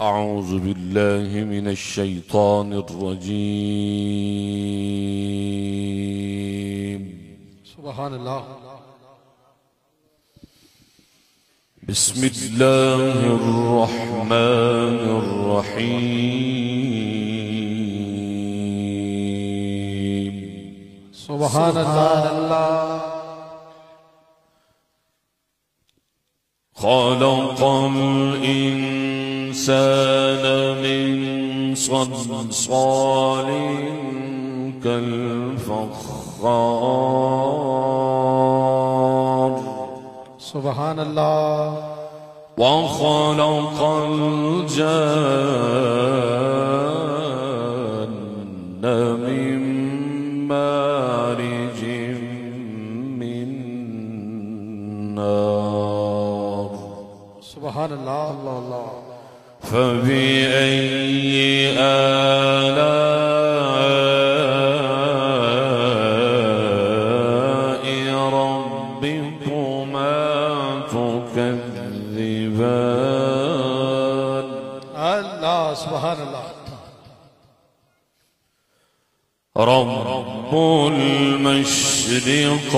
أعوذ بالله من الشيطان الرجيم. سبحان الله. بسم الله الرحمن الرحيم. سبحان الله. خلق الإنسان من صلصال كالفخار. سبحان الله. وخلق الجان من مارج من نار. سبحان الله. الله الله. فبأي آلاء ربكما تكذبان. الله. سبحان الله. رب المشرقين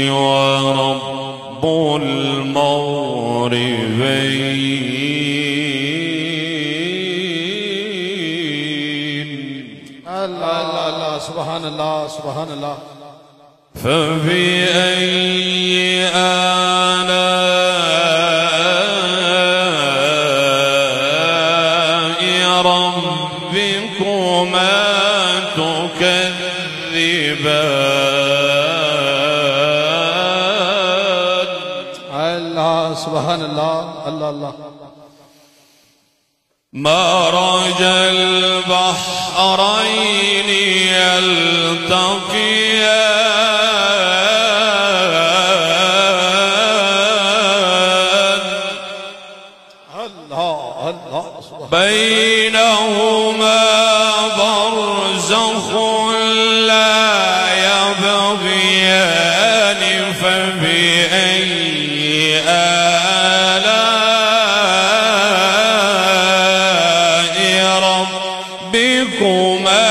ورب المغربين. الله الله. سبحان الله. سبحان الله. فبأي آلاء ربكما تكذبان. الله. سبحان الله. الله الله. مرج البحرين يلتقيان. الله الله. بينهما برزخ لا يبغيان. فبأي آلاء ربكما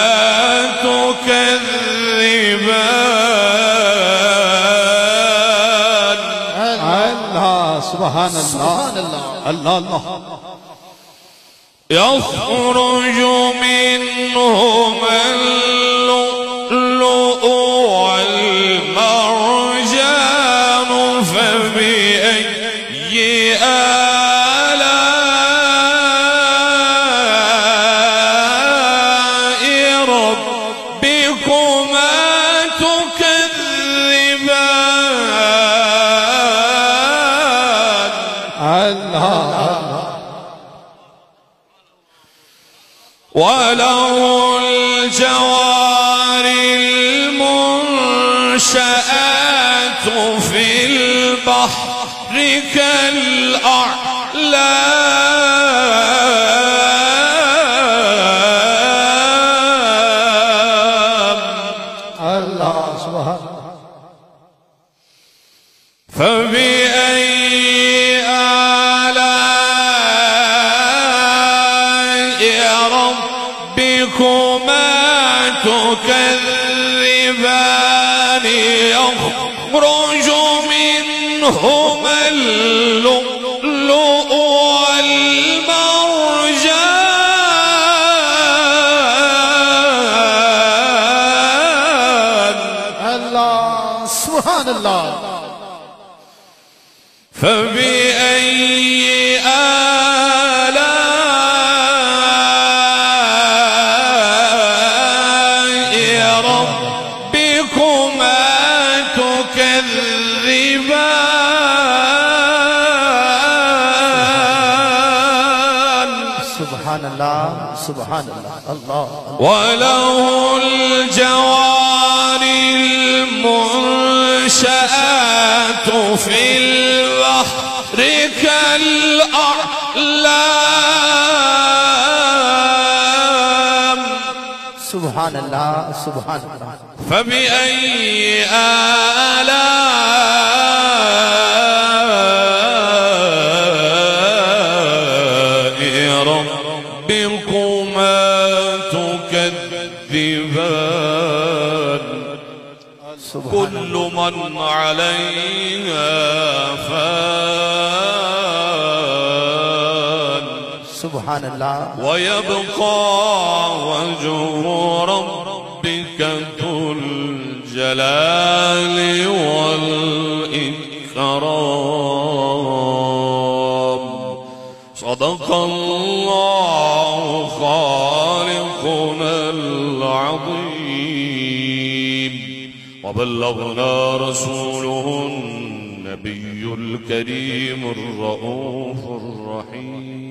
تكذبان. الله. سبحان الله. الله الله. يخرج منهما اللؤلؤ والمرجان. فبأي آلاء ربكما تكذبان. الله. وله الجوار المنشآت في البحر كالأعلام. الله. سبحان الله. فبأي آلاء ربكما تكذبان. يخرج منهما اللؤلؤ والمرجان. الله. سبحان الله. فبأي آلاء ربكما تكذبان. سبحان الله. سبحان الله. الله. وله الجوار المنشآت في البحر كالأعلام. سبحان الله. سبحان الله. فبأي آلاء ربكما تكذبان كل من عليها فان سبحان الله ويبقى وجه ربك ذو الجلال والإكرام صدق الله خالقنا العظيم وبلغنا رسوله النبي الكريم الرؤوف الرحيم.